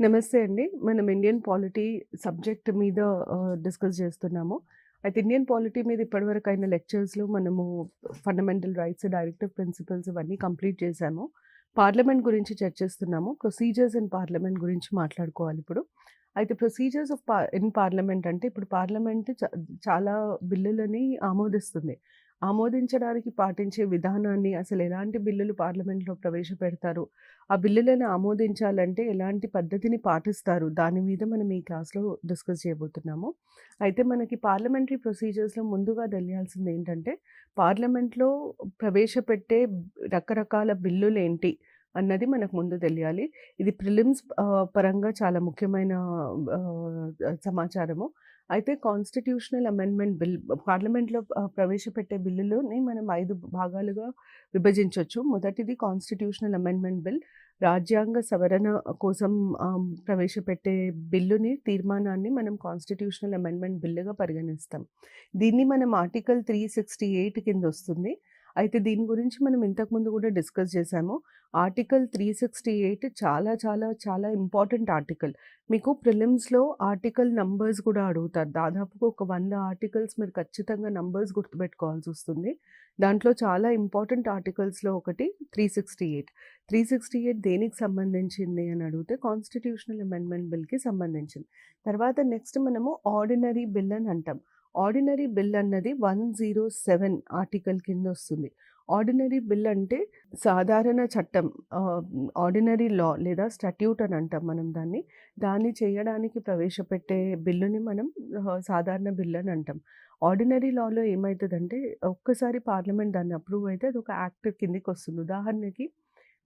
నమస్తే అండి. మనం ఇండియన్ పాలిటీ సబ్జెక్ట్ మీద డిస్కస్ చేస్తున్నాము. అయితే ఇండియన్ పాలిటీ మీద ఇప్పటివరకు అయిన లెక్చర్స్‌లో మనము ఫండమెంటల్ రైట్స్, డైరెక్టివ్ ప్రిన్సిపల్స్ ఇవన్నీ కంప్లీట్ చేశాము. పార్లమెంట్ గురించి చర్చిస్తున్నాము. ప్రొసీజర్స్ ఇన్ పార్లమెంట్ గురించి మాట్లాడుకోవాలిప్పుడు. అయితే ప్రొసీజర్స్ ఆఫ్ ఇన్ పార్లమెంట్ అంటే ఇప్పుడు పార్లమెంట్ చాలా బిల్లులని ఆమోదిస్తుంది. ఆమోదించడానికి పాటించే విధానాన్ని, అసలు ఎలాంటి బిల్లులు పార్లమెంట్‌లో ప్రవేశపెడతారు, ఆ బిల్లులను ఆమోదించాలంటే ఎలాంటి పద్ధతిని పాటిస్తారు? దాని మీద మనం ఈ క్లాస్‌లో డిస్కస్ చేయబోతున్నాము. అయితే మనకి పార్లమెంటరీ ప్రొసీజర్స్‌లో ముందుగా తెలియాల్సిందేంటంటే, పార్లమెంట్‌లో ప్రవేశపెట్టే రకరకాల బిల్లులేంటి అన్నది మనకు ముందు తెలియాలి. ఇది ప్రిలిమ్స్ పరంగా చాలా ముఖ్యమైన సమాచారము. అయితే కాన్స్టిట్యూషనల్ అమెండ్మెంట్ బిల్ పార్లమెంట్‌లో ప్రవేశపెట్టే బిల్లులని మనం 5 భాగాలుగా విభజించొచ్చు. మొదటిది కాన్స్టిట్యూషనల్ అమెండ్మెంట్ బిల్. రాజ్యాంగ సవరణ కోసం ప్రవేశపెట్టే తీర్మానాన్ని మనం కాన్స్టిట్యూషనల్ అమెండ్మెంట్ బిల్లుగా పరిగణిస్తాం. దీన్ని మనం ఆర్టికల్ 368 కిందొస్తుంది. అయితే దీని గురించి మనం ఇంతకుముందు కూడా డిస్కస్ చేశాము. ఆర్టికల్ 368 చాలా చాలా చాలా ఇంపార్టెంట్ ఆర్టికల్. మీకు ప్రిలిమ్స్‌లో ఆర్టికల్ నంబర్స్ కూడా అడుగుతారు. దాదాపుగా ఒక 100 ఆర్టికల్స్ మీరు ఖచ్చితంగా నంబర్స్ గుర్తుపెట్టుకోవాల్సొస్తుంది. దాంట్లో చాలా ఇంపార్టెంట్ ఆర్టికల్స్‌లో ఒకటి 368. 368 దేనికి సంబంధించింది అని అడిగితే కాన్స్టిట్యూషనల్ అమెండ్మెంట్ బిల్‌కి సంబంధించింది. తర్వాత నెక్స్ట్ మనము ఆర్డినరీ బిల్ అని అంటాం. ఆర్డినరీ బిల్ అన్నది 107 ఆర్టికల్ కిందొస్తుంది. ఆర్డినరీ బిల్ అంటే సాధారణ చట్టం, ఆర్డినరీ లా లేదా స్టాట్యూట్ అని అంటాం మనం దాన్ని. దాన్ని చేయడానికి ప్రవేశపెట్టే బిల్లుని మనం సాధారణ బిల్ అని అంటాం. ఆర్డినరీ లాలో ఏమైతదంటే ఒక్కసారి పార్లమెంట్ దాన్ని అప్రూవ్ అయితే అదొక యాక్ట్ కిందకొస్తుంది. ఉదాహరణకి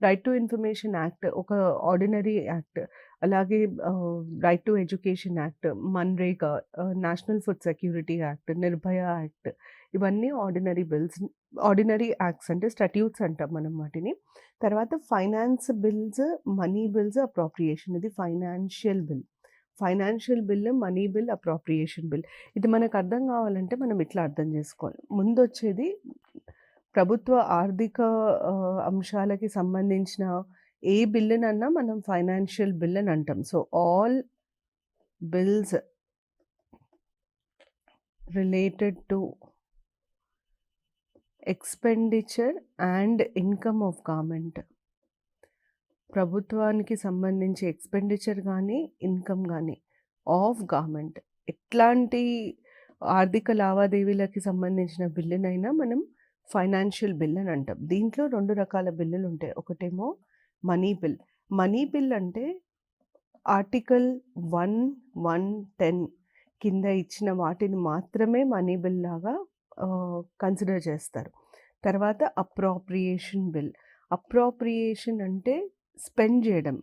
రైట్ టు ఇన్ఫర్మేషన్ యాక్ట్ ఒక ఆర్డినరీ యాక్ట్. అలాగే right to education act, MNREGA, national food security act, Nirbhaya act ఇవన్నీ ఆర్డినరీ బిల్స్. ఆర్డినరీ యాక్ట్స్ అంటే స్టాట్యూట్స్ అంటాం మనం వాటిని. తర్వాత finance bills, money bills, appropriation ఇది financial bill. Financial bill, money bill, appropriation bill. ఇది మనకు అర్థం కావాలంటే మనం ఇట్లా అర్థం చేసుకోవాలి. ముందొచ్చేది ప్రభుత్వ ఆర్థిక అంశాలకి సంబంధించిన ఏ బిల్లునన్నా మనం ఫైనాన్షియల్ బిల్ అని అంటాం. So, all bills related to expenditure and income of government. ప్రభుత్వానికి సంబంధించి ఎక్స్‌పెండిచర్ గానీ, ఇన్‌కమ్ గానీ ఆఫ్ గవర్నమెంట్ ఎట్లాంటి ఆర్థిక లావాదేవీలకి సంబంధించిన బిల్లునైనా మనం ఫైనాన్షియల్ బిల్ అని అంటాం. దీంట్లో 2 రకాల బిల్లులుంటాయి. ఒకటేమో మనీ బిల్. మనీ బిల్ అంటే ఆర్టికల్ 110 కింద ఇచ్చిన వాటిని మాత్రమే మనీ బిల్ లాగా కన్సిడర్ చేస్తారు. తర్వాత అప్రోప్రియేషన్ బిల్. అప్రోప్రియేషన్ అంటే స్పెండ్ చేయడం,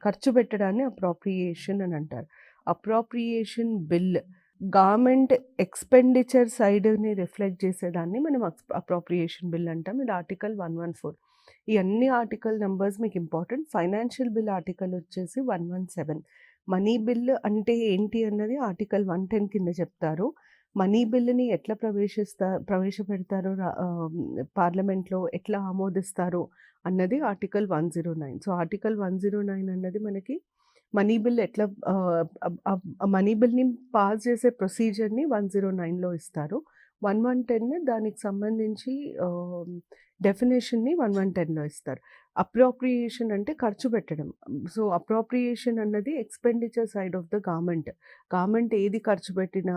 ఖర్చు పెట్టడాన్ని అప్రోప్రియేషన్ అని అంటారు. అప్రోప్రియేషన్ బిల్ గవర్నమెంట్ ఎక్స్‌పెండిచర్ సైడ్‌ని రిఫ్లెక్ట్ చేసేదాన్ని మనం అప్రోప్రియేషన్ బిల్ అంటాం. ఇది ఆర్టికల్ 114. ఈ అన్ని ఆర్టికల్ నంబర్స్ మీకు ఇంపార్టెంట్. ఫైనాన్షియల్ బిల్ ఆర్టికల్ వచ్చేసి 117. మనీ బిల్ అంటే ఏంటి అన్నది ఆర్టికల్ 110 కింద చెప్తారు. మనీ బిల్‌ని ఎట్లా ప్రవేశపెడతారో పార్లమెంట్‌లో ఎట్లా ఆమోదిస్తారు అన్నది ఆర్టికల్ 109. సో, ఆర్టికల్ 109 అన్నది మనకి మనీ బిల్ ఎట్లా మనీ బిల్‌ని పాస్ చేసే ప్రొసీజర్‌ని 109లో ఇస్తారు. 110 దానికి సంబంధించి డెఫినిషన్‌ని 110లో ఇస్తారు. అప్రోప్రియేషన్ అంటే ఖర్చు పెట్టడం. సో, అప్రోప్రియేషన్ అన్నది expenditure side of the government. Government ఏది ఖర్చు పెట్టినా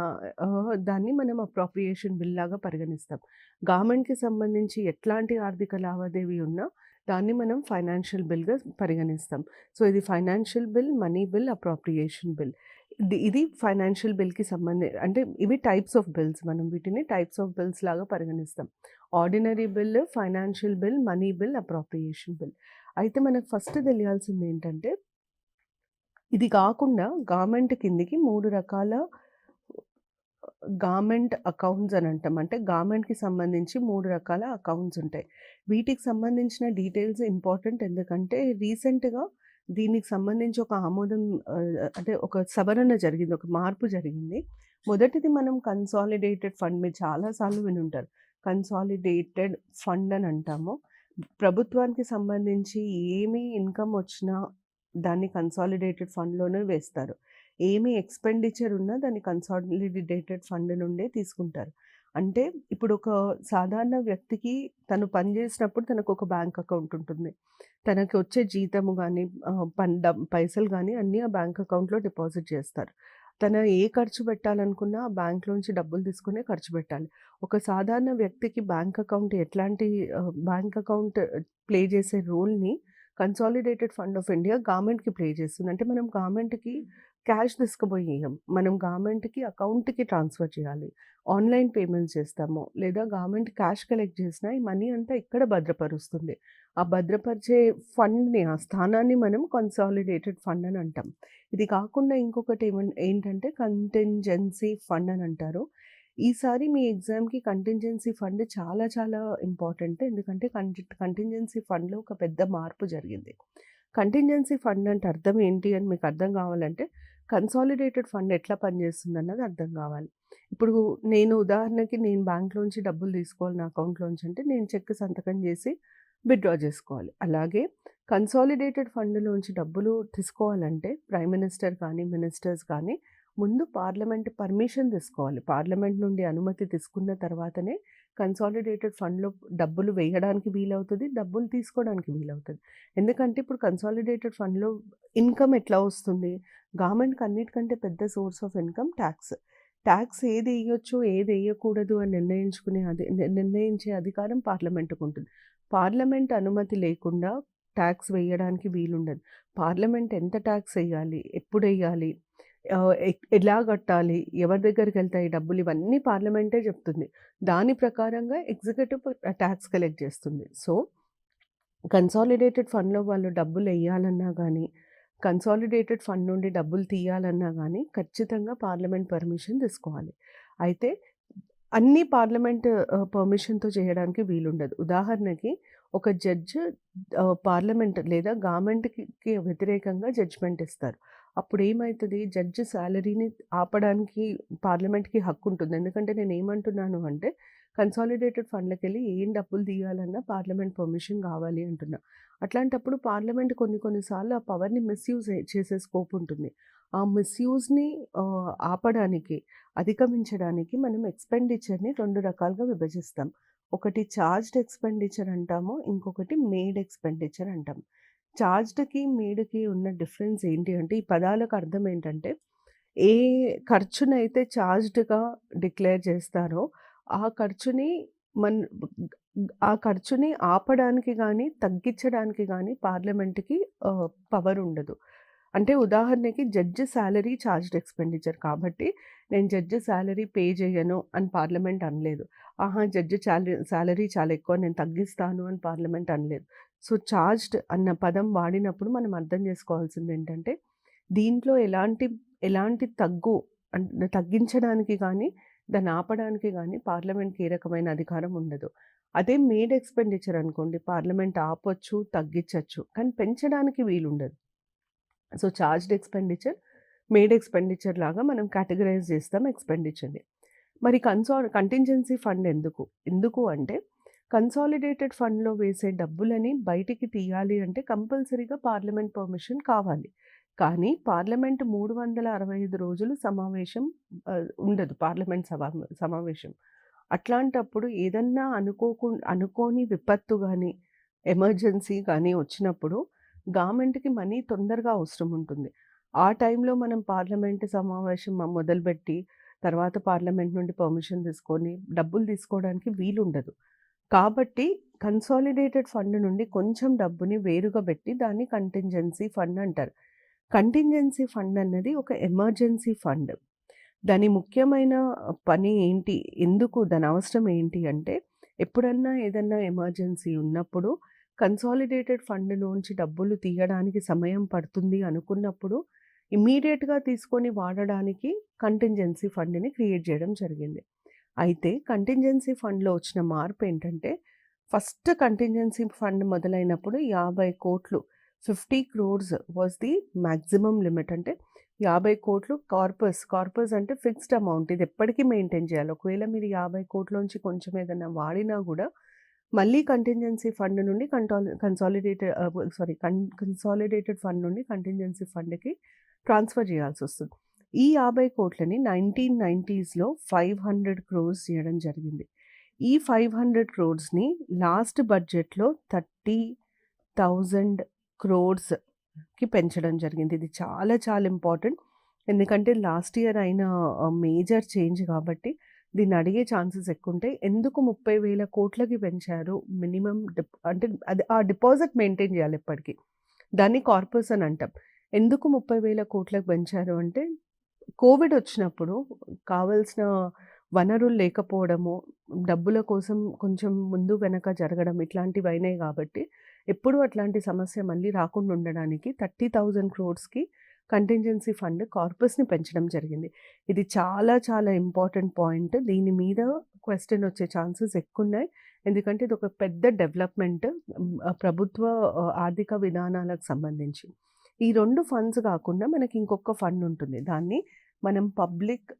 దాన్ని మనం అప్రోప్రియేషన్ బిల్ లాగా పరిగణిస్తాం. గవర్నమెంట్‌కి సంబంధించి ఎట్లాంటి ఆర్థిక లావాదేవీ ఉన్నా దాన్ని మనం ఫైనాన్షియల్ బిల్‌గా పరిగణిస్తాం. సో, ఇది financial bill, money bill, appropriation bill. ఇది ఫైనాన్షియల్ బిల్‌కి అంటే ఇవి టైప్స్ ఆఫ్ బిల్స్. మనం వీటిని టైప్స్ ఆఫ్ బిల్స్ లాగా పరిగణిస్తాం. Ordinary bill, financial bill, money bill, appropriation bill. అయితే మనకు ఫస్ట్ తెలియాల్సిందేంటంటే, ఇది కాకుండా గవర్నమెంట్ కిందకి 3 రకాల గవర్నమెంట్ అకౌంట్స్ అని అంటాం. అంటే గవర్నమెంట్‌కి సంబంధించి 3 రకాల అకౌంట్స్ ఉంటాయి. వీటికి సంబంధించిన డీటెయిల్స్ ఇంపార్టెంట్. ఎందుకంటే రీసెంట్‌గా దీనికి సంబంధించి ఒక ఆమోదం అంటే ఒక సవరణ జరిగింది. ఒక మార్పు జరిగింది. మొదటిది మనం కన్సాలిడేటెడ్ ఫండ్. మీరు చాలా సార్లు వినుంటారు. కన్సాలిడేటెడ్ ఫండ్ అని అంటాము. ప్రభుత్వానికి సంబంధించి ఏమి ఇన్‌కమ్ వచ్చినా దాన్ని కన్సాలిడేటెడ్ ఫండ్‌లోనే వేస్తారు. ఏమి ఎక్స్‌పెండిచర్ ఉన్నా దాన్ని కన్సాలిడేటెడ్ ఫండ్ నుండే తీసుకుంటారు. అంటే ఇప్పుడు ఒక సాధారణ వ్యక్తికి తను పని చేసినప్పుడు తనకొక బ్యాంక్ అకౌంట్ ఉంటుంది. తనకి వచ్చే జీతము గానీ, పైసలు గానీ అన్నీ ఆ బ్యాంక్ అకౌంట్‌లో డిపాజిట్ చేస్తారు. తన ఏ ఖర్చు పెట్టాలనుకున్నా ఆ బ్యాంక్‌లోంచి డబ్బులు తీసుకునే ఖర్చు పెట్టాలి. ఒక సాధారణ వ్యక్తికి బ్యాంక్ అకౌంట్ ఎట్లాంటి బ్యాంక్ అకౌంట్ ప్లే చేసే రోల్‌ని కన్సాలిడేటెడ్ ఫండ్ ఆఫ్ ఇండియా గవర్నమెంట్‌కి ప్లే చేస్తుంది. అంటే మనం గవర్నమెంట్‌కి క్యాష్ తీసుకుపోయి ఇయ్యం. మనం గవర్నమెంట్‌కి అకౌంట్‌కి ట్రాన్స్‌ఫర్ చేయాలి. ఆన్‌లైన్ పేమెంట్స్ చేస్తాము. లేదా గవర్నమెంట్ క్యాష్ కలెక్ట్ చేసినా ఈ మనీ అంతా ఇక్కడ భద్రపరుస్తుంది. ఆ భద్రపరిచే ఫండ్‌ని, ఆ స్థానాన్ని మనం కన్సాలిడేటెడ్ ఫండ్ అని అంటాం. ఇది కాకుండా ఇంకొకటి ఏంటంటే కంటింజెన్సీ ఫండ్ అని అంటారు. ఈసారి మీ ఎగ్జామ్‌కి కంటింజెన్సీ ఫండ్ చాలా చాలా ఇంపార్టెంట్. ఎందుకంటే కంటింజెన్సీ ఫండ్‌లో ఒక పెద్ద మార్పు జరిగింది. కంటింజెన్సీ ఫండ్ అంటే అర్థం ఏంటి అని మీకు అర్థం కావాలంటే, కన్సాలిడేటెడ్ ఫండ్ ఎట్లా పనిచేస్తుందన్నది అర్థం కావాలి. ఇప్పుడు నేను బ్యాంక్‌లోంచి డబ్బులు తీసుకోవాలి నా అకౌంట్‌లోంచి అంటే, నేను చెక్ సంతకం చేసి విత్‌డ్రా చేసుకోవాలి. అలాగే కన్సాలిడేటెడ్ ఫండ్‌లోంచి డబ్బులు తీసుకోవాలంటే ప్రైమ్ మినిస్టర్ కానీ, మినిస్టర్స్ కానీ ముందు పార్లమెంట్ పర్మిషన్ తీసుకోవాలి. పార్లమెంట్ నుండి అనుమతి తీసుకున్న తర్వాతనే కన్సాలిడేటెడ్ ఫండ్‌లో డబ్బులు వేయడానికి వీలవుతది. డబ్బులు తీసుకోవడానికి వీలవుతది. ఎందుకంటే ఇప్పుడు కన్సాలిడేటెడ్ ఫండ్‌లో ఇన్‌కమ్ ఎట్లా వస్తుంది? గవర్నమెంట్‌కి అన్నిటికంటే పెద్ద source of income tax. Tax ఏదెయ్యొచ్చు, ఏదెయ్యకూడదు అని నిర్ణయించే అధికారం పార్లమెంట్‌కుంటుంది. పార్లమెంట్ అనుమతి లేకుండా టాక్స్ వేయడానికి వీలుండదు. పార్లమెంట్ ఎంత టాక్స్ ఎయ్యాలి? ఎప్పుడెయ్యాలి? ఎలా కట్టాలి? ఎవరి దగ్గరికెళ్తాయి డబ్బులు? ఇవన్నీ పార్లమెంటే చెప్తుంది. దాని ప్రకారంగా ఎగ్జిక్యూటివ్ టాక్స్ కలెక్ట్ చేస్తుంది. సో, కన్సాలిడేటెడ్ ఫండ్‌లో వాళ్ళు డబ్బులెయ్యాలన్నా గానీ, కన్సాలిడేటెడ్ ఫండ్ నుండి డబ్బులు తీయాలన్నా గానీ, ఖచ్చితంగా పార్లమెంట్ పర్మిషన్ తీసుకోవాలి. అయితే అన్నీ పర్మిషన్‌తో చేయడానికి వీలుండదు. ఉదాహరణకి ఒక జడ్జ్ పార్లమెంట్ లేదా గవర్నమెంట్‌కి వ్యతిరేకంగా జడ్జ్‌మెంట్ ఇస్తారు. అప్పుడేమైతది జడ్జ్ సాలరీని ఆపడానికి పార్లమెంట్‌కి హక్కుంటుంది. ఎందుకంటే నేనేమంటున్నాను అంటే కన్సాలిడేటెడ్ ఫండ్‌లకెళ్ళి ఏం డబ్బులు తీయాలన్నా పార్లమెంట్ పర్మిషన్ కావాలి అంటున్నా. అట్లాంటప్పుడు పార్లమెంట్ కొన్ని కొన్ని సార్లు ఆ పవర్‌ని మిస్‌యూజ్ చేసే స్కోప్ ఉంటుంది. ఆ మిస్‌యూజ్‌ని ఆపడానికి, అధిగమించడానికి మనం ఎక్స్‌పెండిచర్‌ని 2 రకాలుగా విభజిస్తాం. ఒకటి చార్జ్డ్ ఎక్స్‌పెండిచర్ అంటాము. ఇంకొకటి మేడ్ ఎక్స్‌పెండిచర్ అంటాం. చార్జ్డ్‌కి, మేడ్‌కి ఉన్న డిఫరెన్స్ ఏంటి అంటే, ఈ పదాలకు అర్థం ఏంటంటే, ఏ ఖర్చునైతే చార్జ్డ్‌గా డిక్లేర్ చేస్తారో, ఆ ఖర్చుని మన్ ఆ ఖర్చుని ఆపడానికి గానీ, తగ్గించడానికి గానీ పార్లమెంట్‌కి పవర్ ఉండదు. అంటే ఉదాహరణకి జడ్జ్ సాలరీ చార్జ్డ్ ఎక్స్‌పెండిచర్ కాబట్టి, నేను జడ్జ్ సాలరీ పే చేయను అని పార్లమెంట్ అనలేదు. ఆహా! జడ్జ్ సాలరీ చాలా ఎక్కువ నేను తగ్గిస్తాను అని పార్లమెంట్ అనలేదు. సో, చార్జ్డ్ అన్న పదం వాడినప్పుడు మనం అర్థం చేసుకోవాల్సిందేంటంటే, దీంట్లో ఎలాంటి తగ్గించడానికి గానీ, దాన్ని ఆపడానికి గానీ పార్లమెంట్‌కి ఏ రకమైన అధికారం ఉండదు. అదే మేడ్ ఎక్స్‌పెండిచర్ అనుకోండి పార్లమెంట్ ఆపొచ్చు, తగ్గించొచ్చు. కానీ పెంచడానికి వీలుండదు. So, charged expenditure, made expenditure లాగా మనం కేటగరైజ్ చేస్తాం ఎక్స్‌పెండిచర్‌ని. మరి కంటింజెన్సీ ఫండ్ ఎందుకు? ఎందుకు అంటే కన్సాలిడేటెడ్ ఫండ్‌లో వేసే డబ్బులని బయటికి తీయాలి అంటే కంపల్సరీగా పార్లమెంట్ పర్మిషన్ కావాలి. కానీ పార్లమెంట్ 365 రోజులు ఉండదు పార్లమెంట్ సమావేశం. అట్లాంటప్పుడు ఏదన్నా అనుకోని విపత్తు గానీ, ఎమర్జెన్సీ గానీ వచ్చినప్పుడు గవర్నమెంట్‌కి మనీ తొందరగా అవసరం ఉంటుంది. ఆ టైంలో మనం పార్లమెంట్ సమావేశం మొదలుపెట్టి, తర్వాత పార్లమెంట్ నుండి పర్మిషన్ తీసుకొని, డబ్బులు తీసుకోవడానికి వీలుండదు. కాబట్టి కన్సాలిడేటెడ్ ఫండ్ నుండి కొంచెం డబ్బుని వేరుగా పెట్టి దాన్ని కంటింజెన్సీ ఫండ్ అంటారు. కంటింజెన్సీ ఫండ్ అన్నది ఒక ఎమర్జెన్సీ ఫండ్. దాని ముఖ్యమైన పని ఏంటి? దాని అవసరం ఏంటి అంటే, ఎప్పుడన్నా ఏదన్నా ఎమర్జెన్సీ ఉన్నప్పుడు కన్సాలిడేటెడ్ ఫండ్ నుంచి డబ్బులు తీయడానికి సమయం పడుతుంది అనుకున్నప్పుడు, ఇమ్మీడియేట్‌గా తీసుకొని వాడడానికి కంటింజెన్సీ ఫండ్‌ని క్రియేట్ చేయడం జరిగింది. అయితే కంటింజెన్సీ ఫండ్‌లో వచ్చిన మార్పేంటంటే, ఫస్ట్ కంటింజెన్సీ ఫండ్ మొదలైనప్పుడు 50,00,00,000 50 crores was the maximum limit. అంటే 50,00,00,000 కార్పస్ అంటే ఫిక్స్డ్ అమౌంట్. ఇది ఎప్పటికీ మెయింటైన్ చేయాలి. ఒకవేళ మీరు 50,00,00,000 కొంచెం ఏదైనా వాడినా గూడా మళ్ళీ కంటింజెన్సీ ఫండ్ నుండి కన్సాలిడేటెడ్ ఫండ్ నుండి కంటింజెన్సీ ఫండ్‌కి ట్రాన్స్‌ఫర్ చేయాల్సొస్తుంది. ఈ 50 కోట్లని 1990స్‌లో 500 క్రోర్స్ చేయడం జరిగింది. ఈ 500 క్రోర్స్‌ని లాస్ట్ బడ్జెట్‌లో 30,000 క్రోర్స్‌కి పెంచడం జరిగింది. ఇది చాలా చాలా ఇంపార్టెంట్. ఎందుకంటే లాస్ట్ ఇయర్ అయిన మేజర్ చేంజ్ కాబట్టి దీన్ని అడిగే ఛాన్సెస్ ఎక్కువుంటాయి. ఎందుకు 30,000 కోట్లకి పెంచారు? మినిమమ్ అంటే అది ఆ డిపాజిట్ మెయింటైన్ చేయాలి ఎప్పటికి. దాన్ని కార్పస్ అని అంటాం. ఎందుకు 30,000 కోట్లకు పెంచారు అంటే, కోవిడ్ వచ్చినప్పుడు కావాల్సిన వనరులు లేకపోవడము, డబ్బుల కోసం కొంచెం ముందు వెనక జరగడం ఇట్లాంటివయినాయి కాబట్టి, ఎప్పుడూ అట్లాంటి సమస్య మళ్ళీ రాకుండా ఉండడానికి 30,000 క్రోర్స్‌కి కంటింజెన్సీ ఫండ్ కార్పస్‌ని పెంచడం జరిగింది. ఇది చాలా చాలా ఇంపార్టెంట్ పాయింట్. దీని మీద క్వెషన్ వచ్చే ఛాన్సెస్ ఎక్కువున్నాయి. ఎందుకంటే ఇదొక పెద్ద డెవలప్‌మెంట్ ప్రభుత్వ ఆర్థిక విధానాలకు సంబంధించి. ఈ 2 ఫండ్స్ కాకుండా మనకి ఇంకొక ఫండ్ ఉంటుంది. దాన్ని మనం పబ్లిక్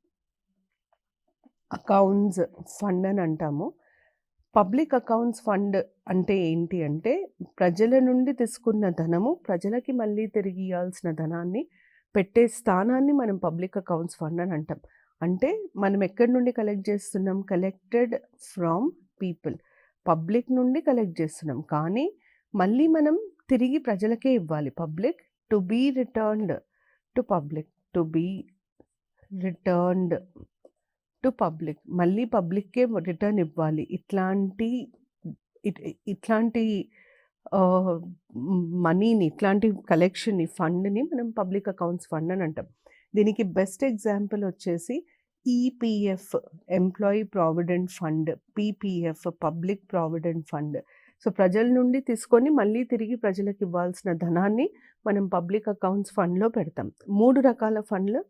అకౌంట్స్ ఫండ్ అని అంటాము. పబ్లిక్ అకౌంట్స్ ఫండ్ అంటే ఏంటి అంటే, ప్రజల నుండి తీసుకున్న ధనము ప్రజలకి మళ్ళీ తిరిగి ఇయ్యాల్సిన ధనాన్ని పెట్టే స్థానాన్ని మనం పబ్లిక్ అకౌంట్స్ ఫండ్ అని అంటాం. అంటే మనం ఎక్కడి నుండి కలెక్ట్ చేస్తున్నాం? Collected from people. పబ్లిక్ నుండి కలెక్ట్ చేస్తున్నాం. కానీ మళ్ళీ మనం తిరిగి ప్రజలకే ఇవ్వాలి. Public to be returned to public. To be returned to public. మళ్ళీ పబ్లిక్‌కే రిటర్న్ ఇవ్వాలి. ఇట్లాంటి మనీని, ఇట్లాంటి కలెక్షన్‌ని, ఫండ్‌ని మనం పబ్లిక్ అకౌంట్స్ ఫండ్ అని అంటాం. దీనికి బెస్ట్ ఎగ్జాంపుల్ వచ్చేసి EPF, employee provident fund, PPF, public provident fund. So ప్రజల నుండి తీసుకొని మళ్ళీ తిరిగి ప్రజలకు ఇవ్వాల్సిన ధనాన్ని మనం పబ్లిక్ అకౌంట్స్ ఫండ్‌లో పెడతాం. 3 రకాల ఫండ్‌లు: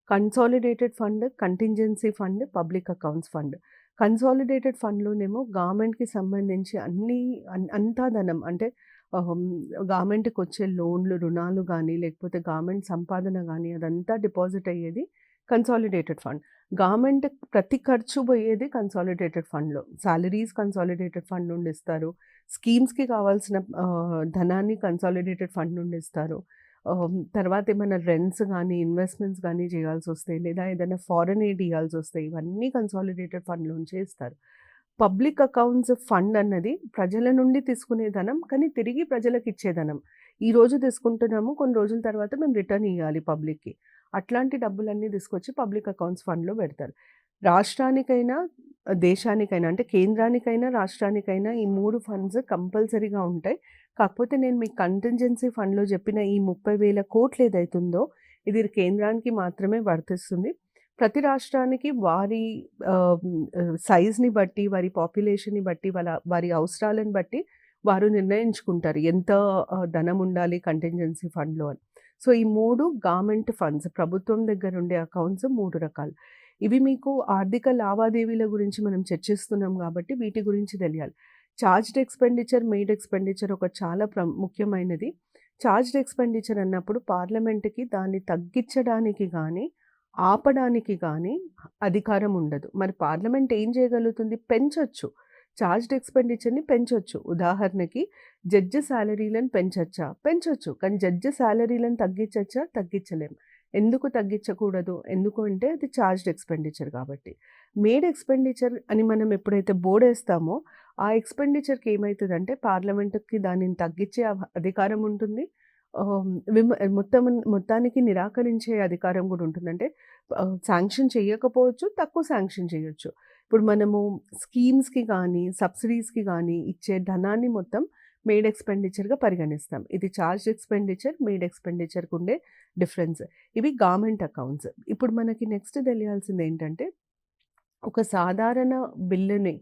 consolidated fund, contingency fund, public accounts fund. Consolidated ఫండ్‌లోనేమో గవర్నమెంట్‌కి సంబంధించి అంతా ధనం అంటే గవర్నమెంట్‌కి వచ్చే లోన్‌లు, రుణాలు గానీ, లేకపోతే గవర్నమెంట్ సంపాదన గానీ అదంతా డిపాజిట్ అయ్యేది కన్సాలిడేటెడ్ ఫండ్. గవర్నమెంట్ ప్రతి ఖర్చు పోయేది కన్సాలిడేటెడ్ ఫండ్‌లో. సాలరీస్ కన్సాలిడేటెడ్ ఫండ్ నుండి ఇస్తారు. స్కీమ్స్‌కి కావాల్సిన ధనాన్ని కన్సాలిడేటెడ్ ఫండ్ నుండి ఇస్తారు. తర్వాత ఏమైనా రెంట్స్ గానీ, ఇన్వెస్ట్‌మెంట్స్ గానీ చేయాల్సొస్తాయి. లేదా ఏదైనా ఫారెన్ ఎయిడ్ ఇయ్యాల్సొస్తాయి. ఇవన్నీ కన్సాలిడేటెడ్ ఫండ్‌లోంచే ఇస్తారు. పబ్లిక్ అకౌంట్స్ ఫండ్ అన్నది ప్రజల నుండి తీసుకునే ధనం, కానీ తిరిగి ప్రజలకిచ్చే ధనం. ఈరోజు తీసుకుంటున్నాము, కొన్ని రోజుల తర్వాత మేము రిటర్న్ ఇయ్యాలి పబ్లిక్‌కి. అట్లాంటి డబ్బులన్నీ తీసుకొచ్చి పబ్లిక్ అకౌంట్స్ ఫండ్‌లో పెడతారు. రాష్ట్రానికైనా, దేశానికైనా అంటే కేంద్రానికైనా, రాష్ట్రానికైనా ఈ 3 ఫండ్స్ కంపల్సరీగా ఉంటాయి. కాకపోతే నేను మీకు కంటింజెన్సీ ఫండ్‌లో చెప్పిన ఈ 30,000 కోట్లు ఏదైతుందో ఇది కేంద్రానికి మాత్రమే వర్తిస్తుంది. ప్రతి రాష్ట్రానికి వారి సైజ్‌ని బట్టి, వారి పాపులేషన్‌ని బట్టి, వారి అవసరాలను బట్టి వారు నిర్ణయించుకుంటారు. ఎంత ధనం ఉండాలి కంటింజెన్సీ ఫండ్‌లో అని. సో ఈ 3 గవర్నమెంట్ ఫండ్స్, ప్రభుత్వం దగ్గర ఉండే అకౌంట్స్ 3 రకాలు. ఇవి మీకు ఆర్థిక లావాదేవీల గురించి మనం చర్చిస్తున్నాం కాబట్టి వీటి గురించి తెలియాలి. చార్జ్డ్ ఎక్స్‌పెండిచర్, మెయిడ్ ఎక్స్‌పెండిచర్ ఒక చాలా ముఖ్యమైనది. చార్జ్డ్ ఎక్స్‌పెండిచర్ అన్నప్పుడు పార్లమెంట్‌కి దాన్ని తగ్గించడానికి గానీ, ఆపడానికి గానీ అధికారం ఉండదు. మరి పార్లమెంట్ ఏం చేయగలుగుతుంది? పెంచొచ్చు. చార్జ్డ్ ఎక్స్‌పెండిచర్‌ని పెంచొచ్చు. ఉదాహరణకి జడ్జి సాలరీలను పెంచొచ్చా? పెంచొచ్చు. కానీ జడ్జి సాలరీలను తగ్గించొచ్చా? తగ్గించలేం. ఎందుకు తగ్గించకూడదు? ఎందుకు అంటే అది చార్జ్డ్ ఎక్స్‌పెండిచర్ కాబట్టి. మేడ్ ఎక్స్‌పెండిచర్ అని మనం ఎప్పుడైతే బోర్డేస్తామో ఆ ఎక్స్‌పెండిచర్‌కి ఏమైతదంటే పార్లమెంట్‌కి దానిని తగ్గించే అధికారం ఉంటుంది. మొత్తానికి నిరాకరించే అధికారం కూడా ఉంటుంది. అంటే శాంక్షన్ చేయకపోవచ్చు, తక్కువ శాంక్షన్ చేయొచ్చు. ఇప్పుడు మనము స్కీమ్స్‌కి గానీ, సబ్సిడీస్‌కి గానీ ఇచ్చే ధనాన్ని మొత్తం మేడ్ ఎక్స్‌పెండిచర్‌గా పరిగణిస్తాం. ఇది చార్జ్డ్ ఎక్స్‌పెండిచర్, మేడ్ ఎక్స్‌పెండిచర్‌కి ఉండే డిఫరెన్స్. ఇవి గవర్నమెంట్ అకౌంట్స్. ఇప్పుడు మనకి నెక్స్ట్ తెలియాల్సిందేంటంటే, ఒక సాధారణ బిల్లుని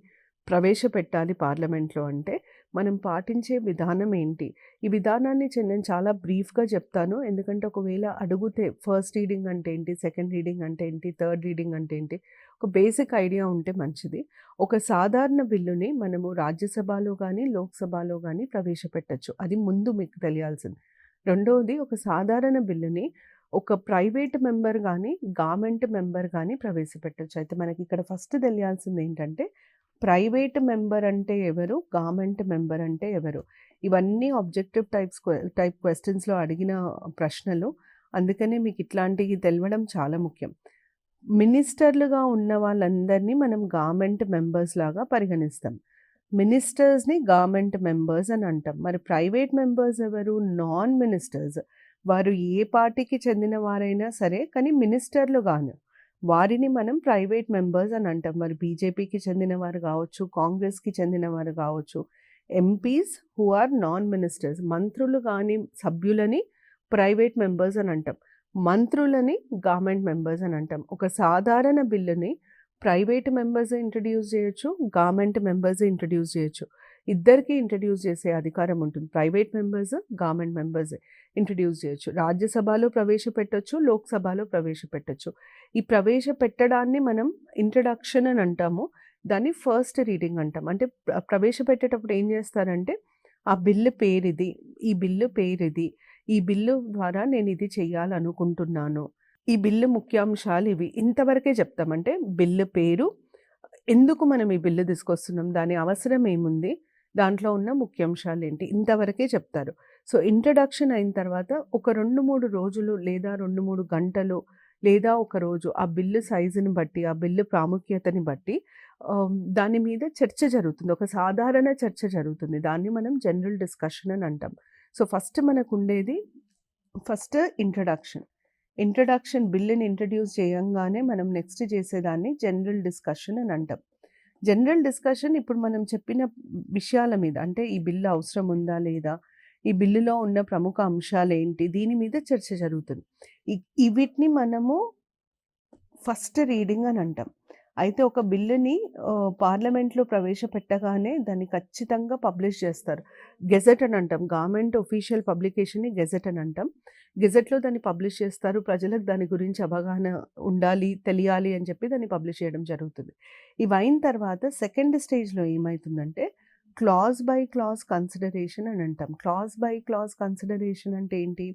ప్రవేశపెట్టాలి పార్లమెంట్‌లో అంటే, మనం పాటించే విధానం ఏంటి? ఈ విధానాన్ని నేను చాలా బ్రీఫ్‌గా చెప్తాను. ఎందుకంటే ఒకవేళ అడిగితే ఫస్ట్ రీడింగ్ అంటే ఏంటి? సెకండ్ రీడింగ్ అంటే ఏంటి? థర్డ్ రీడింగ్ అంటే ఏంటి? ఒక బేసిక్ ఐడియా ఉంటే మంచిది. ఒక సాధారణ బిల్లుని మనము రాజ్యసభలో గానీ, లోక్‌సభలో గానీ ప్రవేశపెట్టొచ్చు. అది ముందు మీకు తెలియాల్సింది. రెండోది, ఒక సాధారణ బిల్లుని ఒక ప్రైవేట్ మెంబర్ గానీ, గవర్నమెంట్ మెంబర్ గానీ ప్రవేశపెట్టొచ్చు. అయితే మనకిక్కడ ఫస్ట్ తెలియాల్సిందేంటంటే, ప్రైవేట్ మెంబర్ అంటే ఎవరు? గవర్నమెంట్ మెంబర్ అంటే ఎవరు? ఇవన్నీ ఆబ్జెక్టివ్ టైప్ క్వెషన్స్‌లో అడిగిన ప్రశ్నలు. అందుకనే మీకు ఇట్లాంటివి తెలవడం చాలా ముఖ్యం. మినిస్టర్లుగా ఉన్న వాళ్ళందరినీ మనం గవర్నమెంట్ మెంబర్స్ లాగా పరిగణిస్తాం. మినిస్టర్స్‌ని గవర్నమెంట్ మెంబర్స్ అని అంటాం. మరి ప్రైవేట్ మెంబర్స్ ఎవరు? Non ministers. వారు ఏ పార్టీకి చెందిన వారైనా సరే, కానీ మినిస్టర్లు గాను. వారిని మనం ప్రైవేట్ మెంబర్స్ అని అంటాం. మరి బీజేపీకి చెందినవారు కావచ్చు, కాంగ్రెస్‌కి చెందినవారు కావచ్చు. MPs who are non ministers, మంత్రులు గాని సభ్యులని ప్రైవేట్ మెంబర్స్ అని అంటాం. మంత్రులని గవర్నమెంట్ మెంబర్స్ అని అంటాం. ఒక సాధారణ బిల్లుని ప్రైవేట్ మెంబర్స్ ఇంట్రడ్యూస్ చేయొచ్చు, గవర్నమెంట్ మెంబర్స్ ఇంట్రడ్యూస్ చేయొచ్చు. ఇద్దరికీ ఇంట్రడ్యూస్ చేసే అధికారం ఉంటుంది. Private members, government members introduce చేయొచ్చు. రాజ్యసభలో ప్రవేశపెట్టొచ్చు, లోక్సభలో ప్రవేశపెట్టొచ్చు. ఈ ప్రవేశపెట్టడాన్ని మనం ఇంట్రడక్షన్ అని అంటాము. దాన్ని ఫస్ట్ రీడింగ్ అంటాం. అంటే ప్రవేశపెట్టేటప్పుడు ఏం చేస్తారంటే, ఆ బిల్లు పేరిది, ఈ బిల్లు పేరిది, ఈ బిల్లు ద్వారా నేను ఇది చేయాలనుకుంటున్నాను, ఈ బిల్లు ముఖ్యాంశాలు ఇవి, ఇంతవరకే చెప్తాం. అంటే బిల్లు పేరు, ఎందుకు మనం ఈ బిల్లు తీసుకొస్తున్నాం, దాని అవసరం ఏముంది, దాంట్లో ఉన్న ముఖ్యాంశాలు ఏంటి, ఇంతవరకే చెప్తారు. సో ఇంట్రడక్షన్ అయిన తర్వాత ఒక 2-3 రోజులు లేదా 2-3 గంటలు లేదా ఒక రోజు ఆ బిల్లు సైజుని బట్టి, ఆ బిల్లు ప్రాముఖ్యతని బట్టి దాని మీద చర్చ జరుగుతుంది. ఒక సాధారణ చర్చ జరుగుతుంది. దాన్ని మనం జనరల్ డిస్కషన్ అని అంటాం. సో ఫస్ట్ మనకుండేది ఇంట్రడక్షన్. బిల్లుని ఇంట్రడ్యూస్ చేయంగానే మనం నెక్స్ట్ చేసేదాన్ని జనరల్ డిస్కషన్ అని అంటాం. జనరల్ డిస్కషన్ ఇప్పుడు మనం చెప్పిన విషయాల మీద, అంటే ఈ బిల్లు అవసరం ఉందా లేదా, ఈ బిల్లులో ఉన్న ప్రముఖ అంశాలు ఏంటి, దీని మీద చర్చ జరుగుతుంది. వీటిని మనము ఫస్ట్ రీడింగ్ అని అంటాం. అయితే ఒక బిల్లుని పార్లమెంట్లో ప్రవేశపెట్టగానే దాన్ని ఖచ్చితంగా పబ్లిష్ చేస్తారు. గెజెట్ అని అంటాం. గవర్నమెంట్ ఒఫీషియల్ పబ్లికేషన్ని గెజెట్ అని అంటాం. గెజెట్‌లో దాన్ని పబ్లిష్ చేస్తారు. ప్రజలకు దాని గురించి అవగాహన ఉండాలి, తెలియాలి అని చెప్పి దాన్ని పబ్లిష్ చేయడం జరుగుతుంది. ఇవయిన తర్వాత సెకండ్ స్టేజ్‌లో ఏమైతుందంటే క్లాజ్ బై క్లాజ్ కన్సిడరేషన్ అని అంటాం. క్లాజ్ బై క్లాజ్ కన్సిడరేషన్ అంటే ఏంటి?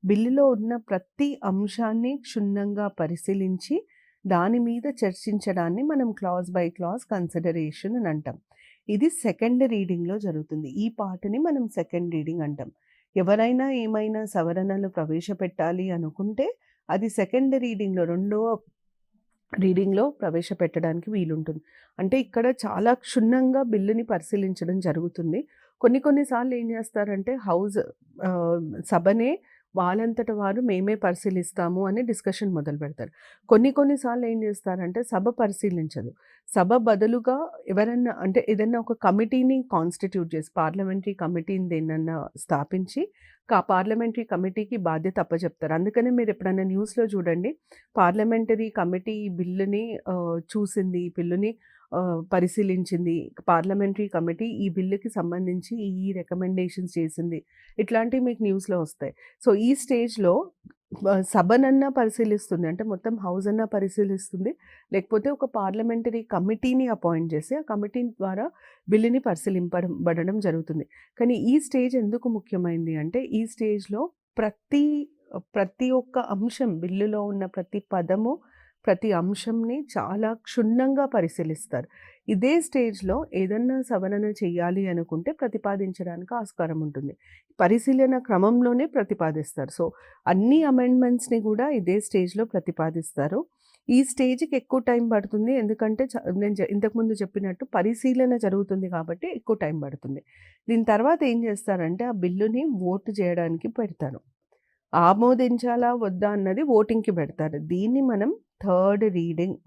బిల్లులో ఉన్న ప్రతి అంశాన్ని క్షుణ్ణంగా పరిశీలించి దాని మీద చర్చించడాన్ని మనం క్లాజ్ బై క్లాజ్ కన్సిడరేషన్ అని అంటాం. ఇది సెకండ్ రీడింగ్‌లో జరుగుతుంది. ఈ పార్ట్‌ని మనం సెకండ్ రీడింగ్ అంటాం. ఎవరైనా ఏమైనా సవరణలు ప్రవేశపెట్టాలి అనుకుంటే అది సెకండ్ రీడింగ్‌లో, రెండో రీడింగ్‌లో ప్రవేశపెట్టడానికి వీలుంటుంది. అంటే ఇక్కడ చాలా క్షుణ్ణంగా బిల్లుని పరిశీలించడం జరుగుతుంది. కొన్ని సార్లు ఏం చేస్తారంటే సభనే వాళ్ళంతట వారు మేమే పరిశీలిస్తాము అని డిస్కషన్ మొదలుపెడతారు. కొన్ని సార్లు ఏం చేస్తారంటే సభ పరిశీలించదు. సభ బదులుగా ఎవరన్నా, అంటే ఏదన్నా ఒక కమిటీని కాన్స్టిట్యూట్ చేసి, పార్లమెంటరీ కమిటీని దేన్నన్నా స్థాపించి పార్లమెంటరీ కమిటీకి బాధ్యత అప్పచెప్తారు. అందుకనే మీరు ఎప్పుడైనా న్యూస్‌లో చూడండి, పార్లమెంటరీ కమిటీ ఈ బిల్లుని చూసింది, ఈ బిల్లుని పరిశీలించింది, పార్లమెంటరీ కమిటీ ఈ బిల్లుకి సంబంధించి ఈ రికమెండేషన్స్ చేసింది, ఇట్లాంటివి మీకు న్యూస్‌లో వస్తాయి. సో ఈ స్టేజ్‌లో సభనన్నా పరిశీలిస్తుంది, అంటే మొత్తం హౌస్ అన్నా పరిశీలిస్తుంది, లేకపోతే ఒక పార్లమెంటరీ కమిటీని అపాయింట్ చేసి ఆ కమిటీ ద్వారా బిల్లుని పరిశీలింపబడడం జరుగుతుంది. కానీ ఈ స్టేజ్ ఎందుకు ముఖ్యమైంది అంటే, ఈ స్టేజ్‌లో ప్రతి ఒక్క అంశం, బిల్లులో ఉన్న ప్రతి పదము, ప్రతి అంశంని చాలా క్షుణ్ణంగా పరిశీలిస్తారు. ఇదే స్టేజ్‌లో ఏదన్నా సవరణ చేయాలి అనుకుంటే ప్రతిపాదించడానికి ఆస్కారం ఉంటుంది. పరిశీలన క్రమంలోనే ప్రతిపాదిస్తారు. సో అన్ని అమెండ్మెంట్స్‌ని కూడా ఇదే స్టేజ్‌లో ప్రతిపాదిస్తారు. ఈ స్టేజ్‌కి ఎక్కువ టైం పడుతుంది. ఎందుకంటే నేను ఇంతకుముందు చెప్పినట్టు పరిశీలన జరుగుతుంది కాబట్టి ఎక్కువ టైం పడుతుంది. దీని తర్వాత ఏం చేస్తారంటే ఆ బిల్లుని ఓటు చేయడానికి పెడతారు. ఆమోదించాలా వద్దా అన్నది ఓటింగ్‌కి పెడతారు. దీన్ని మనం థర్డ్ రీడింగ్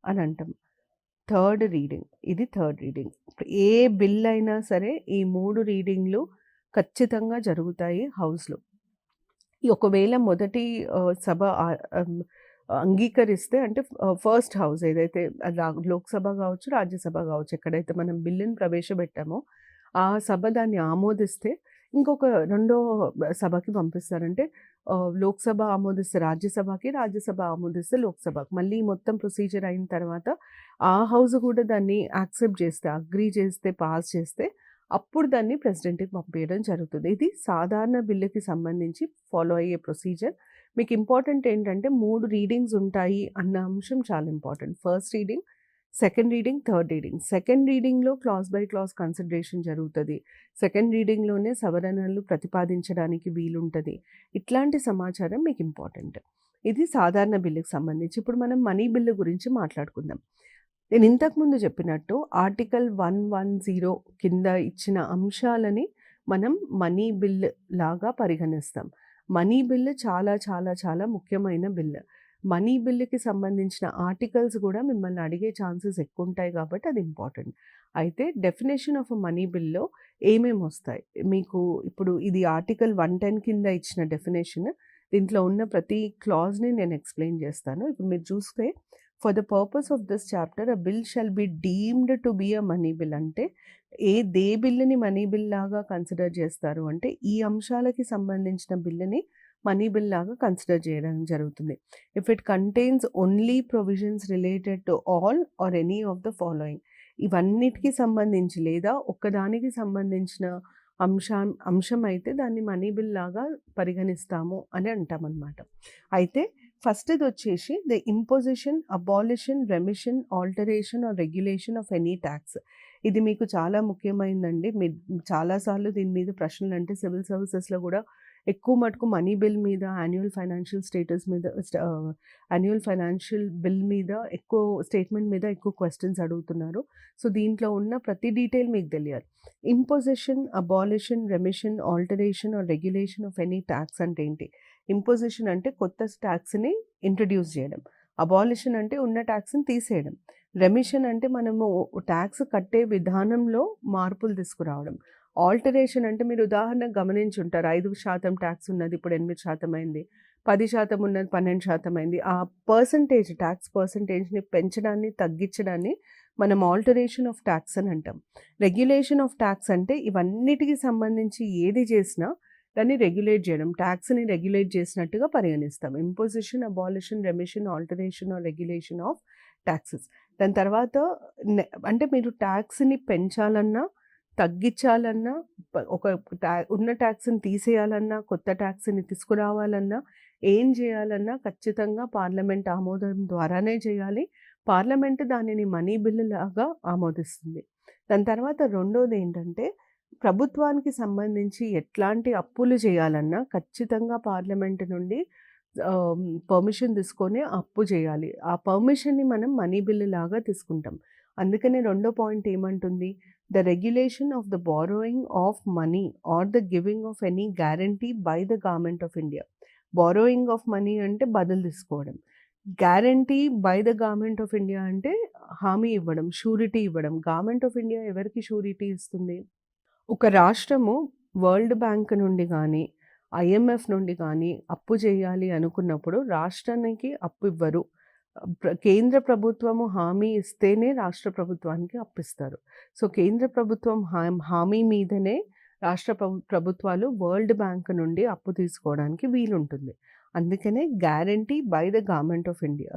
అని అంటాం. ఇది థర్డ్ రీడింగ్. ఏ బిల్ అయినా సరే ఈ 3 రీడింగ్‌లు ఖచ్చితంగా జరుగుతాయి హౌస్‌లో. ఒకవేళ మొదటి సభ అంగీకరిస్తే, అంటే ఫస్ట్ హౌస్ ఏదైతే లోక్సభ కావచ్చు, రాజ్యసభ కావచ్చు, ఎక్కడైతే మనం బిల్లుని ప్రవేశపెట్టామో ఆ సభ దాన్ని ఆమోదిస్తే ఇంకొక రెండో సభకి పంపిస్తారంటే లోక్సభ ఆమోదిస్తే రాజ్యసభకి, రాజ్యసభ ఆమోదిస్తే లోక్సభకి. మళ్ళీ మొత్తం ప్రొసీజర్ అయిన తర్వాత ఆ హౌస్ కూడా దాన్ని యాక్సెప్ట్ చేస్తే, అగ్రీ చేస్తే, పాస్ చేస్తే అప్పుడు దాన్ని ప్రెసిడెంట్‌కి పంపియడం జరుగుతుంది. ఇది సాధారణ బిల్లుకి సంబంధించి ఫాలో అయ్యే ప్రొసీజర్. మీకు ఇంపార్టెంట్ ఏంటంటే 3 రీడింగ్స్ ఉంటాయి అన్న అంశం చాలా important. First reading, second reading, third reading. Second రీడింగ్‌లో క్లాజ్ బై క్లాజ్ కన్సిడరేషన్ జరుగుతది. సెకండ్ రీడింగ్‌లోనే సవరణలు ప్రతిపాదించడానికి వీలుంటది. ఇట్లాంటి సమాచారం మీకు ఇంపార్టెంట్. ఇది సాధారణ బిల్లుకి సంబంధించి. ఇప్పుడు మనం మనీ బిల్లు గురించి మాట్లాడుకుందాం. నేను ఇంతకుముందు చెప్పినట్టు ఆర్టికల్ 110 కింద ఇచ్చిన అంశాలని మనం మనీ బిల్ లాగా పరిగణిస్తాం. మనీ బిల్ చాలా చాలా చాలా ముఖ్యమైన బిల్. మనీ బిల్లుకి సంబంధించిన ఆర్టికల్స్ కూడా మిమ్మల్ని అడిగే ఛాన్సెస్ ఎక్కువుంటాయి కాబట్టి అది ఇంపార్టెంట్. అయితే డెఫినిషన్ ఆఫ్ మనీ బిల్‌లో ఏమేమొస్తాయి? మీకు ఇప్పుడు ఇది ఆర్టికల్ 110 కింద ఇచ్చిన డెఫినిషన్. దీంట్లో ఉన్న ప్రతి క్లాజ్‌ని నేను ఎక్స్‌ప్లెయిన్ చేస్తాను. ఇప్పుడు మీరు చూస్తే for the purpose of this chapter a bill shall be deemed to be a money bill అంటే ఏ బిల్లుని మనీ బిల్ లాగా కన్సిడర్ చేస్తారు అంటే ఈ అంశాలకి సంబంధించిన బిల్లుని మనీ బిల్ లాగా కన్సిడర్ చేయడం జరుగుతుంది. If it contains only provisions related to all or any of the following ఇవన్నిటికి సంబంధించి లేదా ఒక్కదానికి సంబంధించిన అంశం అయితే దాన్ని మనీ బిల్ లాగా పరిగణిస్తాము అని అంటామన్నమాట. అయితే ఫస్ట్‌ది వచ్చేసి the imposition, abolition, remission, alteration or regulation of any tax. ఇది మీకు చాలా ముఖ్యమైనదండి. మీరు చాలా సార్లు దీని మీద ప్రశ్నలు అంటే సివిల్ సర్వీసెస్‌లో కూడా ఎక్కువ మటుకు మనీ బిల్ మీద, యాన్యువల్ ఫైనాన్షియల్ స్టేటస్ మీద యాన్యువల్ ఫైనాన్షియల్ బిల్ మీద ఎక్కువ స్టేట్మెంట్ మీద ఎక్కువ క్వెషన్స్ అడుగుతున్నారు. సో దీంట్లో ఉన్న ప్రతి డీటెయిల్ మీకు తెలియాలి. Imposition, abolition, remission, alteration or regulation of any tax అంటే ఏంటి? ఇంపోజిషన్ అంటే కొత్త ట్యాక్స్‌ని ఇంట్రడ్యూస్ చేయడం. అబాలిషన్ అంటే ఉన్న ట్యాక్స్‌ని తీసేయడం. రెమిషన్ అంటే మనము ట్యాక్స్ కట్టే విధానంలో మార్పులు తీసుకురావడం. ఆల్టరేషన్ అంటే మీరు ఉదాహరణకు గమనించుంటారు. 5% ట్యాక్స్ ఉన్నది ఇప్పుడు 8% అయింది. 10% ఉన్నది 12% అయింది. ఆ పర్సెంటేజ్ ట్యాక్స్ పర్సెంటేజ్‌ని పెంచడాన్ని, తగ్గించడాన్ని మనం ఆల్టరేషన్ ఆఫ్ ట్యాక్స్ అని అంటాం. రెగ్యులేషన్ ఆఫ్ ట్యాక్స్ అంటే ఇవన్నిటికి సంబంధించి ఏది చేసినా దాన్ని రెగ్యులేట్ చేయడం. ట్యాక్స్‌ని రెగ్యులేట్ చేసినట్టుగా పరిగణిస్తాం. Imposition, abolition, remission, alteration or regulation of taxes. దాని తర్వాత అంటే మీరు ట్యాక్స్‌ని పెంచాలన్నా, తగ్గించాలన్నా, ఒక ఉన్న ట్యాక్స్‌ని తీసేయాలన్నా, కొత్త ట్యాక్స్‌ని తీసుకురావాలన్నా, ఏం చేయాలన్నా ఖచ్చితంగా పార్లమెంట్ ఆమోదం ద్వారానే చేయాలి. పార్లమెంట్ దానిని మనీ బిల్ లాగా ఆమోదిస్తుంది. దాని తర్వాత రెండోదేంటంటే ప్రభుత్వానికి సంబంధించి ఎట్లాంటి అప్పులు చేయాలన్నా ఖచ్చితంగా పార్లమెంట్ నుండి పర్మిషన్ తీసుకొని అప్పు చేయాలి. ఆ పర్మిషన్‌ని మనం మనీ బిల్ లాగా తీసుకుంటాం. అందుకనే రెండో పాయింట్ ఏమంటుంది? The regulation of the borrowing of money are the giving of any guarantee by the government of India. Borrowing of money అంటే బదులు తీసుకోవడం. Guarantee by the government of India అంటే హామీ ఇవ్వడం, షూరిటీ ఇవ్వడం. గవర్నమెంట్ ఆఫ్ ఇండియా ఎవరికి surety ఇస్తుంది? ఒక రాష్ట్రము వరల్డ్ బ్యాంక్ నుండి కానీ ఐఎంఎఫ్ నుండి కానీ అప్పు చేయాలి అనుకున్నప్పుడు రాష్ట్రానికి అప్పు ఇవ్వరు. కేంద్ర ప్రభుత్వము హామీ ఇస్తేనే రాష్ట్ర ప్రభుత్వానికి అప్పిస్తారు. సో కేంద్ర ప్రభుత్వం హామీ మీదనే రాష్ట్ర ప్రభుత్వాలు వరల్డ్ బ్యాంక్ నుండి అప్పు తీసుకోవడానికి వీలుంటుంది. అందుకనే guarantee by the government of India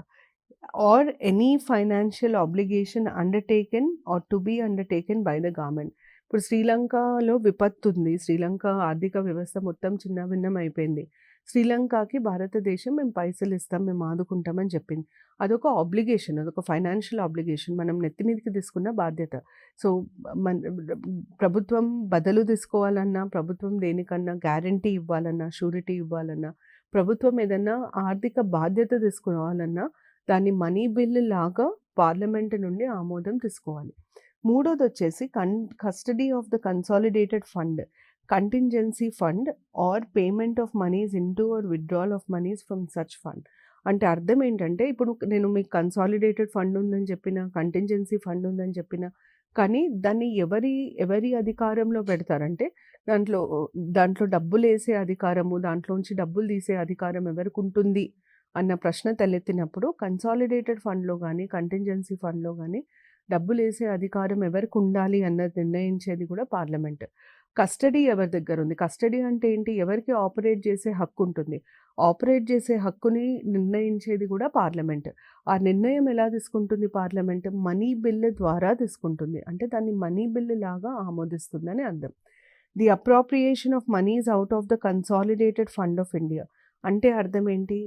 or any financial obligation undertaken or to be undertaken by the government. ఇప్పుడు శ్రీలంకలో విపత్తు ఉంది. శ్రీలంక ఆర్థిక వ్యవస్థ మొత్తం చిన్నాభిన్నం అయిపోయింది. శ్రీలంకకి భారతదేశం మేము పైసలు ఇస్తాం, మేము ఆదుకుంటామని చెప్పింది. అదొక ఆబ్లిగేషన్, అదొక ఫైనాన్షియల్ ఆబ్లిగేషన్. మనం నెత్తి మీదకి తీసుకున్న బాధ్యత. సో ప్రభుత్వం బదులు తీసుకోవాలన్నా, ప్రభుత్వం దేనికన్నా గ్యారంటీ ఇవ్వాలన్నా, షూరిటీ ఇవ్వాలన్నా, ప్రభుత్వం ఏదన్నా ఆర్థిక బాధ్యత తీసుకోవాలన్నా దాన్ని మనీ బిల్ లాగా పార్లమెంట్ నుండి ఆమోదం తీసుకోవాలి. మూడోది వచ్చేసి custody of the consolidated fund, contingency fund or payment of moneys into or withdrawal of moneys from such fund. అంటే అర్థం ఏంటంటే ఇప్పుడు నేను మీకు కన్సాలిడేటెడ్ ఫండ్ ఉందని చెప్పిన, కంటింజెన్సీ ఫండ్ ఉందని చెప్పిన, కానీ దాన్ని ఎవరి అధికారంలో పెడతారంటే దాంట్లో డబ్బులు వేసే అధికారము, దాంట్లోంచి డబ్బులు తీసే అధికారం ఎవరికి ఉంటుంది అన్న ప్రశ్న తలెత్తినప్పుడు కన్సాలిడేటెడ్ ఫండ్లో కానీ కంటింజెన్సీ ఫండ్లో కానీ డబ్బులు వేసే అధికారం ఎవరికి ఉండాలి అన్నది నిర్ణయించేది కూడా పార్లమెంట్. కస్టడీ ఎవరి దగ్గర ఉంది? కస్టడీ అంటే ఏంటి? ఎవరికి ఆపరేట్ చేసే హక్కు ఉంటుంది? ఆపరేట్ చేసే హక్కుని నిర్ణయించేది కూడా పార్లమెంట్. ఆ నిర్ణయం ఎలా తీసుకుంటుంది పార్లమెంట్? మనీ బిల్ ద్వారా తీసుకుంటుంది. అంటే దాన్ని మనీ బిల్ లాగా ఆమోదిస్తుందని అర్థం. The appropriation of moneys out of the consolidated fund of India అంటే అర్థం ఏంటి?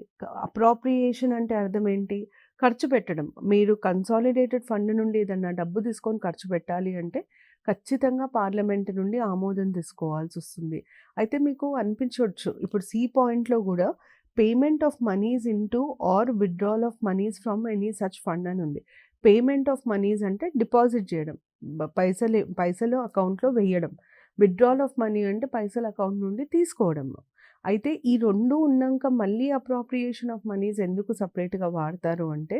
అప్రాప్రియేషన్ అంటే అర్థం ఏంటి? ఖర్చు పెట్టడం. మీరు కన్సాలిడేటెడ్ ఫండ్ నుండి ఏదన్నా డబ్బు తీసుకొని ఖర్చు పెట్టాలి అంటే ఖచ్చితంగా పార్లమెంట్ నుండి ఆమోదం తీసుకోవాల్సొస్తుంది. అయితే మీకు అనిపించొచ్చు ఇప్పుడు సి పాయింట్‌లో గూడా payment of moneys into or withdrawal of moneys from any such fund అని ఉంది. పేమెంట్ ఆఫ్ మనీస్ అంటే డిపాజిట్ చేయడం. పైసలు అకౌంట్‌లో వేయడం. విత్‌డ్రావల్ ఆఫ్ మనీ అంటే పైసలు అకౌంట్ నుండి తీసుకోవడం. అయితే ఈ 2 ఉన్నాక మళ్ళీ అప్రోప్రియేషన్ ఆఫ్ మనీస్ ఎందుకు సెపరేట్‌గా వాడతారు అంటే,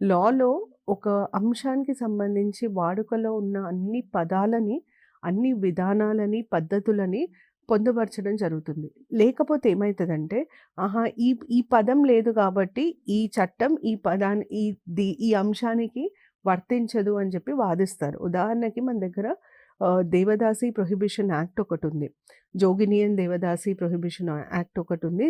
లాలో ఒక అంశానికి సంబంధించి వాడుకలో ఉన్న అన్ని పదాలని, అన్ని విధానాలని, పద్ధతులని పొందుపరచడం జరుగుతుంది. లేకపోతే ఏమైతదంటే, ఆహా! ఈ ఈ పదం లేదు కాబట్టి ఈ చట్టం ఈ పదాన్ని ఈ అంశానికి వర్తించదు అని చెప్పి వాదిస్తారు. ఉదాహరణకి మన దగ్గర దేవదాసి ప్రొహిబిషన్ యాక్ట్ ఒకటుంది. జోగినియన్ దేవదాసి ప్రొహిబిషన్ యాక్ట్ ఒకటుంది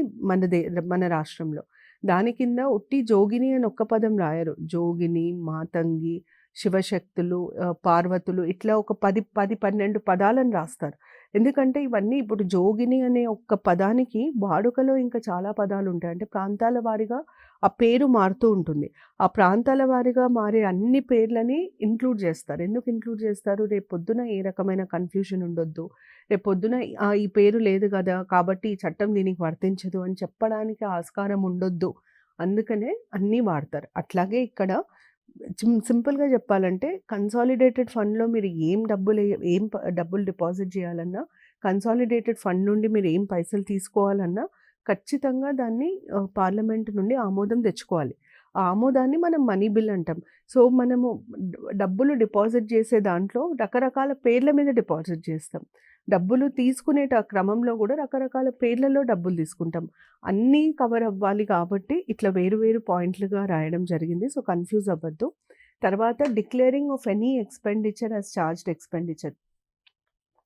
మన రాష్ట్రంలో. దాని కింద ఉట్టి జోగిని అని ఒక్క పదం రాయరు. జోగిని, మాతంగి, శివశక్తులు, పార్వతులు ఇట్లా ఒక 10, 12 పదాలను రాస్తారు. ఎందుకంటే ఇవన్నీ ఇప్పుడు జోగిని అనే ఒక్క పదానికి వాడుకలో ఇంకా చాలా పదాలుంటాయి. అంటే ప్రాంతాల వారీగా ఆ పేరు మారుతూ ఉంటుంది. ఆ ప్రాంతాల వారీగా మారే అన్ని పేర్లని ఇంక్లూడ్ చేస్తారు. ఎందుకు ఇంక్లూడ్ చేస్తారు? రేపొద్దున ఏ రకమైన కన్‌ఫ్యూజన్ ఉండొద్దు. రేపొద్దున ఈ పేరు లేదు గదా! కాబట్టి ఈ చట్టం దీనికి వర్తించదు అని చెప్పడానికి ఆస్కారం ఉండొద్దు. అందుకనే అన్నీ వాడతారు. అట్లాగే ఇక్కడ సింపుల్‌గా చెప్పాలంటే కన్సాలిడేటెడ్ ఫండ్‌లో మీరు ఏం డబ్బులు డిపాజిట్ చేయాలన్నా, కన్సాలిడేటెడ్ ఫండ్ నుండి మీరు ఏం పైసలు తీసుకోవాలన్నా ఖచ్చితంగా దాన్ని పార్లమెంట్ నుండి ఆమోదం తెచ్చుకోవాలి. ఆ ఆమోదాన్ని మనం మనీ బిల్ అంటాం. సో, మనము డబ్బులు డిపాజిట్ చేసే దాంట్లో రకరకాల పేర్ల మీద డిపాజిట్ చేస్తాం. డబ్బులు తీసుకునేట క్రమంలో కూడా రకరకాల పేర్లలో డబ్బులు తీసుకుంటాం. అన్నీ కవర్ అవ్వాలి కాబట్టి ఇట్లా వేరు వేరు పాయింట్లుగా రాయడం జరిగింది. సో, కన్‌ఫ్యూజ్ అవ్వద్దు. తర్వాత declaring of any expenditure as charged expenditure.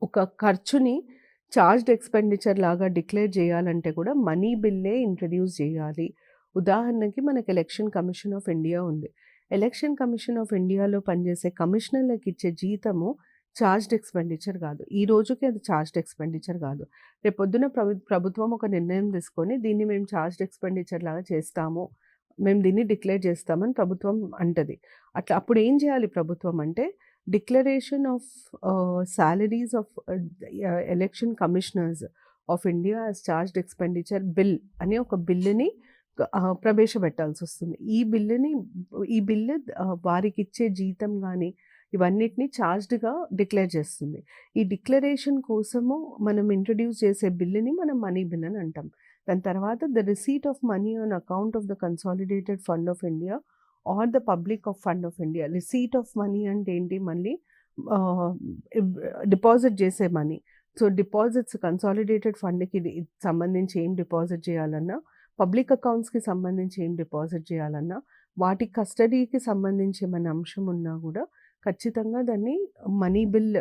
ఒక ఖర్చుని చార్జ్డ్ ఎక్స్‌పెండిచర్ లాగా డిక్లేర్ చేయాలంటే కూడా మనీ బిల్లే ఇంట్రొడ్యూస్ చేయాలి. ఉదాహరణకి మనకు ఎలక్షన్ కమిషన్ ఆఫ్ ఇండియా ఉంది. ఎలక్షన్ కమిషన్ ఆఫ్ ఇండియాలో పనిచేసే కమిషనర్‌లకి ఇచ్చే జీతము చార్జ్డ్ ఎక్స్‌పెండిచర్ కాదు. ఈ రోజుకి అది చార్జ్డ్ ఎక్స్‌పెండిచర్ కాదు. రేపొద్దున ప్రభుత్వం ఒక నిర్ణయం తీసుకొని దీన్ని మేము చార్జ్డ్ ఎక్స్‌పెండిచర్ లాగా చేస్తాము. మేము దీన్ని డిక్లేర్ చేస్తామని ప్రభుత్వం అంటది. అట్లా అప్పుడు ఏం చేయాలి ప్రభుత్వం అంటే declaration of salaries of election commissioners of India as charged expenditure bill అనే ఒక బిల్లుని ప్రవేశపెట్టాల్సొస్తుంది. ఈ బిల్లు వారికిచ్చే జీతం గానీ ఇవన్నిటిని చార్జ్డ్‌గా డిక్లేర్ చేస్తుంది. ఈ డిక్లరేషన్ కోసము మనం ఇంట్రొడ్యూస్ చేసే బిల్లుని మనం మనీ బిల్ అని అంటాం. దాని తర్వాత the receipt of money on account of the consolidated fund of India or the public of fund of India. Receipt of money అంటే ఏంటి? మళ్ళీ డిపాజిట్ చేసే మనీ. సో, డిపాజిట్స్ కన్సాలిడేటెడ్ ఫండ్‌కి సంబంధించి ఏం డిపాజిట్ చేయాలన్నా, పబ్లిక్ అకౌంట్స్‌కి సంబంధించి ఏం డిపాజిట్ చేయాలన్నా, వాటి కస్టడీకి సంబంధించి ఏమైనా అంశం ఉన్నా కూడా ఖచ్చితంగా దాన్ని మనీ బిల్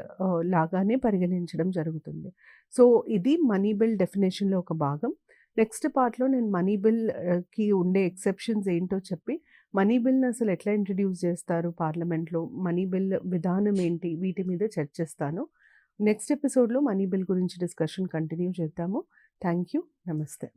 లాగానే పరిగణించడం జరుగుతుంది. సో, ఇది మనీ బిల్ డెఫినిషన్‌లో ఒక భాగం. నెక్స్ట్ పార్ట్‌లో నేను మనీ బిల్‌కి ఉండే ఎక్సెప్షన్స్ ఏంటో చెప్పి, మనీ బిల్‌ని అసలు ఎట్లా ఇంట్రొడ్యూస్ చేస్తారు పార్లమెంట్‌లో, మనీ బిల్ విధానం ఏంటి, వీటి మీద చర్చిస్తాను. నెక్స్ట్ ఎపిసోడ్‌లో మనీ బిల్ గురించి డిస్కషన్ కంటిన్యూ చేద్దాము. Thank you. నమస్తే.